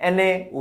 NA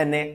NA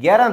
11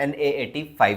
NA 85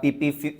PP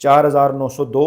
4,902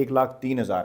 1,03,000।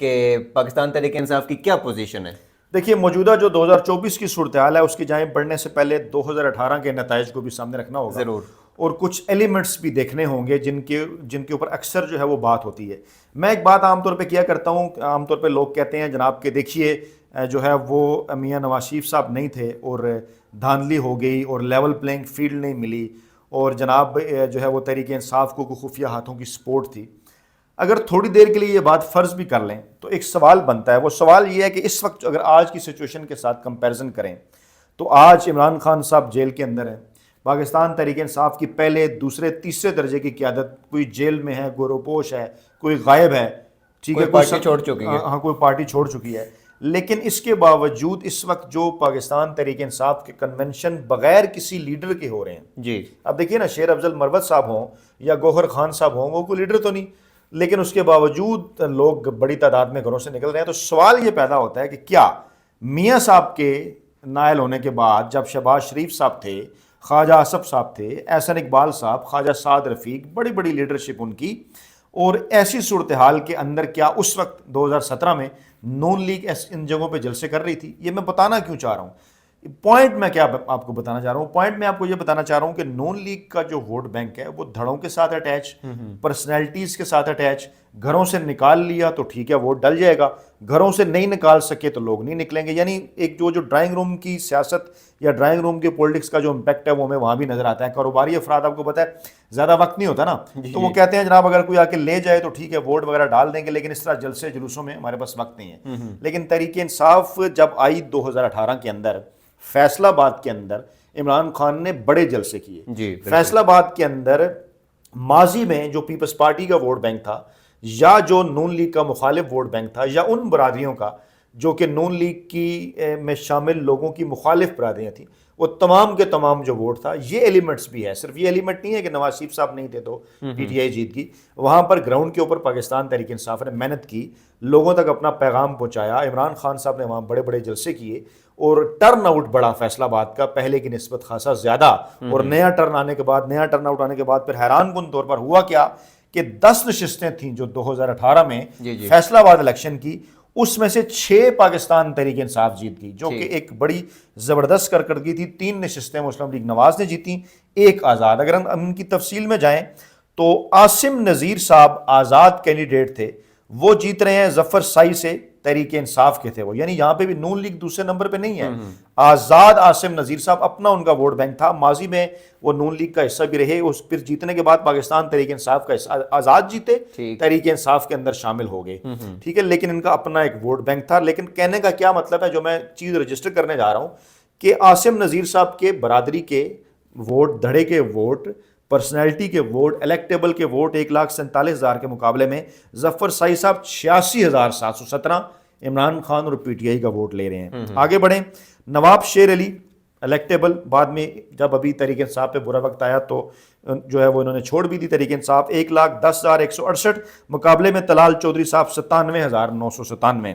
کہ پاکستان تحریک انصاف کی کیا پوزیشن ہے؟ دیکھیے موجودہ جو 2024 کی صورتحال ہے اس کی جانب بڑھنے سے پہلے 2018 کے نتائج کو بھی سامنے رکھنا ہوگا ضرور، اور کچھ ایلیمنٹس بھی دیکھنے ہوں گے جن کے اوپر اکثر جو ہے وہ بات ہوتی ہے. میں ایک بات عام طور پہ کیا کرتا ہوں، عام طور پہ لوگ کہتے ہیں جناب کہ دیکھیے جو ہے وہ میاں نواز شریف صاحب نہیں تھے اور دھاندلی ہو گئی اور لیول پلینگ فیلڈ نہیں ملی اور جناب جو ہے وہ تحریک انصاف کو خفیہ ہاتھوں کی سپورٹ تھی. اگر تھوڑی دیر کے لیے یہ بات فرض بھی کر لیں تو ایک سوال بنتا ہے. وہ سوال یہ ہے کہ اس وقت اگر آج کی سچویشن کے ساتھ کمپیریزن کریں تو آج عمران خان صاحب جیل کے اندر ہیں، پاکستان تحریک انصاف کی پہلے دوسرے تیسرے درجے کی قیادت کوئی جیل میں ہے، گوروپوش ہے، کوئی غائب ہے، ٹھیک ہے، کوئی پارٹی چھوڑ چکی ہے، ہاں کوئی پارٹی چھوڑ چکی ہے. لیکن اس کے باوجود اس وقت جو پاکستان تحریک انصاف کے کنونشن بغیر کسی لیڈر کے ہو رہے ہیں. جی اب دیکھیے نا، شیر افضل مروت صاحب ہوں یا گوہر خان صاحب ہوں، وہ کوئی لیڈر تو نہیں، لیکن اس کے باوجود لوگ بڑی تعداد میں گھروں سے نکل رہے ہیں. تو سوال یہ پیدا ہوتا ہے کہ کیا میاں صاحب کے نائل ہونے کے بعد جب شہباز شریف صاحب تھے، خواجہ آصف صاحب تھے، احسن اقبال صاحب، خواجہ سعد رفیق، بڑی بڑی لیڈرشپ ان کی، اور ایسی صورتحال کے اندر کیا اس وقت 2017 میں نون لیگ ان جگہوں پہ جلسے کر رہی تھی؟ یہ میں بتانا کیوں چاہ رہا ہوں، پوائنٹ میں کیا آپ کو بتانا چاہ رہا ہوں، پوائنٹ میں آپ کو یہ بتانا چاہ رہا ہوں کہ نون لیگ کا جو ووٹ بینک ہے وہ دھڑوں کے ساتھ اٹیچ، پرسنالٹیز کے ساتھ اٹیچ. گھروں سے نکال لیا تو ٹھیک ہے ووٹ ڈل جائے گا، گھروں سے نہیں نکال سکے تو لوگ نہیں نکلیں گے. یعنی ایک جو ڈرائنگ روم کی سیاست یا ڈرائنگ روم کے پولیٹکس کا جو امپیکٹ ہے وہ ہمیں وہاں بھی نظر آتا ہے. کاروباری افراد آپ کو پتہ ہے زیادہ وقت نہیں ہوتا نا، تو وہ کہتے ہیں جناب اگر کوئی آ کے لے جائے تو ٹھیک ہے ووٹ وغیرہ ڈال دیں گے، لیکن اس طرح جلسے جلوسوں میں ہمارے پاس وقت نہیں ہے. لیکن تحریک انصاف جب آئی 2018 کے اندر، فیصل آباد کے اندر عمران خان نے بڑے جلسے کیے. فیصل آباد کے اندر ماضی میں جو پیپلز پارٹی کا ووٹ بینک تھا یا جو نون لیگ کا مخالف ووٹ بینک تھا یا ان برادریوں کا جو کہ نون لیگ کی میں شامل لوگوں کی مخالف برادریاں تھیں، وہ تمام کے تمام جو ووٹ تھا، یہ ایلیمنٹس بھی ہے. صرف یہ ایلیمنٹ نہیں ہے کہ نواز شریف صاحب نہیں تھے تو پی ٹی آئی جیت گئی. وہاں پر گراؤنڈ کے اوپر پاکستان تحریک انصاف نے محنت کی، لوگوں تک اپنا پیغام پہنچایا. عمران خان صاحب نے وہاں بڑے بڑے جلسے کیے اور ٹرن آؤٹ بڑا فیصل آباد کا پہلے کی نسبت خاصا زیادہ. اور نیا ٹرن آؤٹ آنے کے بعد پھر حیران کن طور پر ہوا کیا کہ 10 نشستیں تھیں جو 2018 میں فیصل آباد الیکشن کی، اس میں سے 6 پاکستان تحریک انصاف جیت گئی، جو کہ ایک بڑی زبردست کارکردگی تھی. 3 نشستیں مسلم لیگ نواز نے جیتی، 1 آزاد. اگر ہم ان کی تفصیل میں جائیں تو عاصم نذیر صاحب آزاد کینڈیڈیٹ تھے، وہ جیت رہے ہیں ظفر سائی سے، تحریک انصاف کے تھے وہ، یعنی یہاں پہ بھی نون لیگ دوسرے نمبر پہ نہیں ہے. آزاد عاصم نذیر صاحب اپنا ان کا ووٹ بینک تھا، ماضی میں وہ نون لیگ کا حصہ بھی رہے. اس پھر جیتنے کے بعد پاکستان تحریک انصاف کا حصہ، آزاد جیتے، تحریک انصاف کے اندر شامل ہو گئے، ٹھیک ہے، لیکن ان کا اپنا ایک ووٹ بینک تھا. لیکن کہنے کا کیا مطلب ہے، جو میں چیز رجسٹر کرنے جا رہا ہوں کہ عاصم نذیر صاحب کے برادری کے ووٹ، دھڑے کے ووٹ، پرسنالٹی کے ووٹ، الیکٹیبل کے ووٹ 1,47,000 کے مقابلے میں ظفر سائی صاحب 86,717 عمران خان اور پی ٹی آئی کا ووٹ لے رہے ہیں. آگے بڑھیں، نواب شیر علی الیکٹیبل، بعد میں جب ابھی تحریک انصاف پہ برا وقت آیا تو جو ہے وہ انہوں نے چھوڑ بھی دی تحریک انصاف. 1,10,168 مقابلے میں طلال چودھری صاحب 97,997.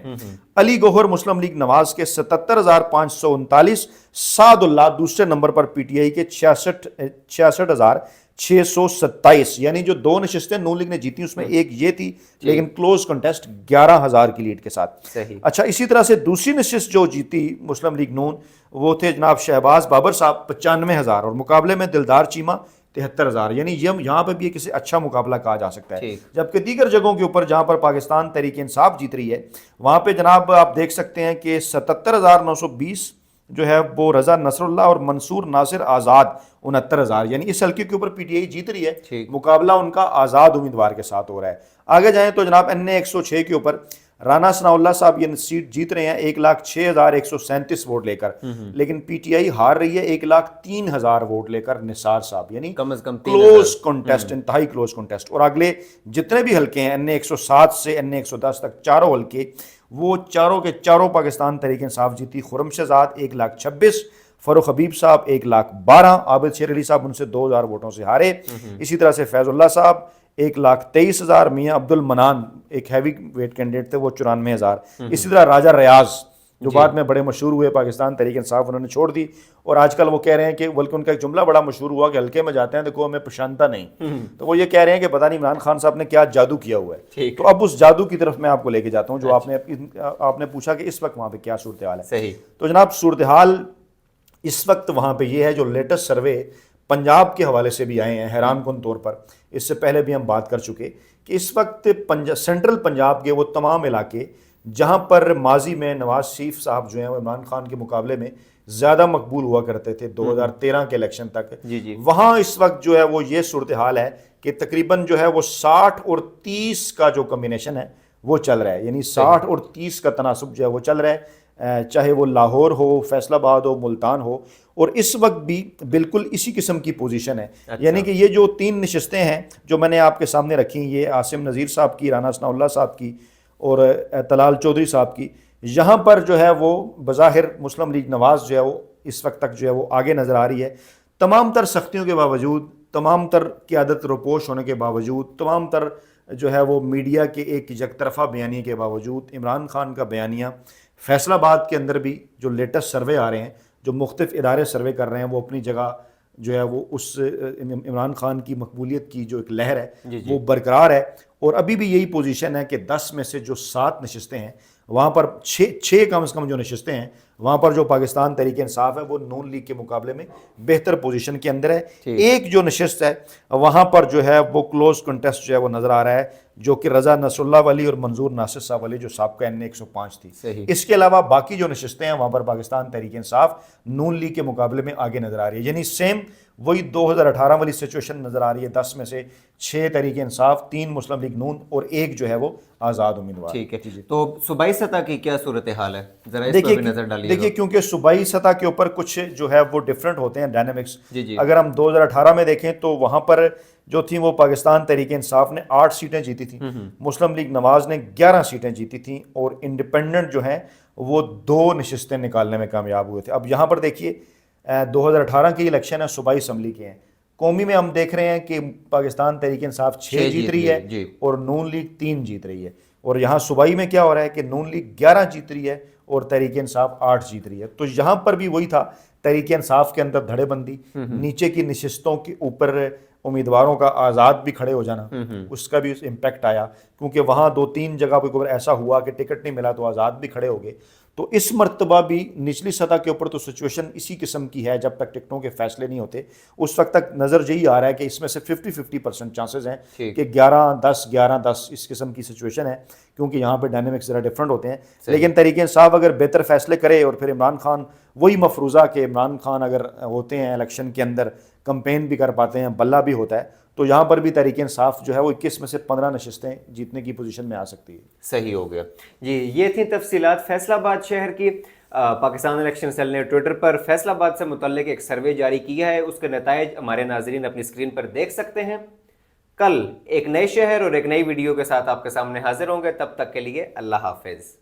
علی گوہر مسلم لیگ نواز کے 77,539. سعد اللہ دوسرے number per P T I کے 66,627. یعنی جو 2 نشستیں نون لیگ نے جیتی اس میں ایک یہ تھی، لیکن کلوز کنٹیسٹ 11,000 کی لیڈ کے ساتھ. اچھا، اسی طرح سے دوسری نشست جو جیتی مسلم لیگ نون وہ تھے جناب شہباز بابر صاحب 95,000 اور مقابلے میں دلدار چیمہ 73,000. یعنی یہاں پہ بھی ایک اچھا مقابلہ کہا جا سکتا ہے. جبکہ دیگر جگہوں کے اوپر جہاں پر پاکستان تحریک انصاف جیت رہی ہے وہاں پہ جناب آپ دیکھ سکتے ہیں کہ 77,920 جو ہے وہ رضا نصر اللہ اور منصور ناصر آزاد 69,000. یعنی اس حلقے کے اوپر پی ٹی آئی جیت رہی ہے، مقابلہ ان کا آزاد امیدوار کے ساتھ ہو رہا ہے. آگے جائیں تو جناب این اے 106 کے اوپر رانا ثناء اللہ صاحب یہ سیٹ جیت رہے ہیں 1,06,137 ووٹ لے کر، لیکن پی ٹی آئی ہار رہی ہے 1,03,000 ووٹ لے کر نثار صاحب. یعنی کم از کم کلوز کنٹیسٹ، انتہائی کلوز کنٹیسٹ. اور اگلے جتنے بھی حلقے ہیں این اے 107 سے این اے 110 تک چاروں حلقے، وہ چاروں کے چاروں پاکستان تحریک انصاف جیتی. خرم شہزاد 1,26,000، فاروق حبیب صاحب 1,12,000، عابد شیر علی صاحب ان سے 2,000 ووٹوں سے ہارے. اسی طرح سے فیض اللہ صاحب 1,23,000، میاں عبد المنان ایک ہیوی ویٹ کینڈیڈیٹ تھے وہ 94,000. اسی طرح راجہ ریاض جو بعد میں بڑے مشہور ہوئے پاکستان تحریک انصاف انہوں نے چھوڑ دی، اور آج کل وہ کہہ رہے ہیں کہ بلکہ ان کا ایک جملہ بڑا مشہور ہوا کہ حلقے میں جاتے ہیں دیکھو ہمیں پہچانتا نہیں، تو وہ یہ کہہ رہے ہیں کہ پتہ نہیں عمران خان صاحب نے کیا جادو کیا ہوا ہے۔ تو اب اس جادو کی طرف میں آپ کو لے کے جاتا ہوں جو آپ نے پوچھا کہ اس وقت وہاں پہ کیا صورتحال ہے۔ صحیح۔ تو جناب صورتحال اس وقت وہاں پہ یہ ہے، جو لیٹسٹ سروے پنجاب کے حوالے سے بھی آئے ہیں حیران کن طور پر، اس سے پہلے بھی ہم بات کر چکے کہ اس وقت سینٹرل پنجاب کے وہ تمام علاقے جہاں پر ماضی میں نواز شریف صاحب جو ہیں وہ عمران خان کے مقابلے میں زیادہ مقبول ہوا کرتے تھے 2013 کے الیکشن تک، وہاں اس وقت جو ہے وہ یہ صورتحال ہے کہ تقریباً جو ہے وہ 60 اور 30 کا جو کمبینیشن ہے وہ چل رہا ہے، یعنی 60 اور 30 کا تناسب جو ہے وہ چل رہا ہے، چاہے وہ لاہور ہو، فیصل آباد ہو، ملتان ہو، اور اس وقت بھی بالکل اسی قسم کی پوزیشن ہے۔ یعنی کہ یہ جو 3 نشستیں ہیں جو میں نے آپ کے سامنے رکھی، یہ عاصم نذیر صاحب کی، رانا ثناء اللہ صاحب کی اور طلال چودھری صاحب کی، یہاں پر جو ہے وہ بظاہر مسلم لیگ نواز جو ہے وہ اس وقت تک جو ہے وہ آگے نظر آ رہی ہے، تمام تر سختیوں کے باوجود، تمام تر قیادت روپوش ہونے کے باوجود، تمام تر جو ہے وہ میڈیا کے ایک یک طرفہ بیانیے کے باوجود، عمران خان کا بیانیہ، فیصل آباد کے اندر بھی جو لیٹسٹ سروے آ رہے ہیں، جو مختلف ادارے سروے کر رہے ہیں، وہ اپنی جگہ جو ہے وہ اس عمران خان کی مقبولیت کی جو ایک لہر ہے وہ برقرار ہے، اور ابھی بھی یہی پوزیشن ہے کہ 10 میں سے جو 7 نشستیں ہیں وہاں پر 6 کم از کم جو نشستیں ہیں وہاں پر جو پاکستان تحریک انصاف ہے وہ نون لیگ کے مقابلے میں بہتر پوزیشن کے اندر ہے۔ ایک جو نشست ہے وہاں پر جو ہے وہ کلوز کنٹیسٹ جو ہے وہ نظر آ رہا ہے، جو کہ رضا نصر اللہ ولی اور منظور ناصر صاحب ولی جو سابقہ NA 105 تھی۔ اس کے علاوہ باقی جو نشستیں ہیں وہاں پر پاکستان تحریک انصاف نون لیگ کے مقابلے میں آگے نظر آ رہی ہے، یعنی سیم وہی 2018 والی سچویشن نظر آ رہی ہے، 10 میں سے 6 تحریک انصاف، 3 مسلم لیگ نون اور ایک جو ہے وہ آزاد امیدوار۔ ٹھیک ہے، تو صوبائی سطح کی کیا صورتحال ہے، ذرا اس پر بھی نظر ڈالیے۔ دیکھیے کیونکہ صوبائی سطح کے اوپر کچھ جو ہے وہ ڈیفرنٹ ہوتے ہیں ڈائنامکس، اگر ہم 2018 میں دیکھیں تو وہاں پر جو تھیں وہ پاکستان تحریک انصاف نے 8 سیٹیں جیتی تھیں، مسلم لیگ نواز نے 11 سیٹیں جیتی تھیں، اور انڈیپینڈنٹ جو ہیں وہ 2 نشستیں نکالنے میں کامیاب ہوئے تھے۔ اب یہاں پر دیکھیے 2018 کی الیکشن ہے، صوبائی اسمبلی کے ہیں، قومی میں ہم دیکھ رہے ہیں کہ پاکستان تحریک انصاف 6 جیت رہی ہے اور نون لیگ 3 جیت رہی ہے، اور یہاں صوبائی میں کیا ہو رہا ہے کہ نون لیگ 11 جیت رہی ہے اور تحریک انصاف 8 جیت رہی ہے۔ تو یہاں پر بھی وہی تھا، تحریک انصاف کے اندر دھڑے بندی، نیچے کی نشستوں کے اوپر امیدواروں کا آزاد بھی کھڑے ہو جانا، اس کا بھی امپیکٹ آیا، کیونکہ وہاں 2-3 جگہ پہ ایسا ہوا کہ ٹکٹ نہیں ملا تو آزاد بھی کھڑے ہو گئے۔ تو اس مرتبہ بھی نچلی سطح کے اوپر تو سچویشن اسی قسم کی ہے، جب تک ٹکٹوں کے فیصلے نہیں ہوتے اس وقت تک نظر یہی آ رہا ہے کہ اس میں سے 50-50% چانسز ہیں کہ 11-10 اس قسم کی سچویشن ہے، کیونکہ یہاں پہ ڈائنامکس ذرا ڈفرنٹ ہوتے ہیں۔ لیکن تحریک انصاف اگر بہتر فیصلے کرے اور پھر عمران خان، وہی مفروضہ کہ عمران خان اگر ہوتے ہیں الیکشن کے اندر کمپین بھی کر پاتے ہیں، بلہ بھی ہوتا ہے، تو یہاں پر بھی تحریک انصاف جو ہے وہ 21 میں سے 15 نشستیں جیتنے کی پوزیشن میں آ سکتی ہے۔ صحیح ہو گیا جی۔ یہ تھیں تفصیلات فیصل آباد شہر کی۔ پاکستان الیکشن سیل نے ٹویٹر پر فیصل آباد سے متعلق ایک سروے جاری کیا ہے، اس کے نتائج ہمارے ناظرین اپنی اسکرین پر دیکھ سکتے ہیں۔ کل ایک نئے شہر اور ایک نئی ویڈیو کے ساتھ آپ کے سامنے حاضر ہوں گے، تب تک کے لیے اللہ حافظ۔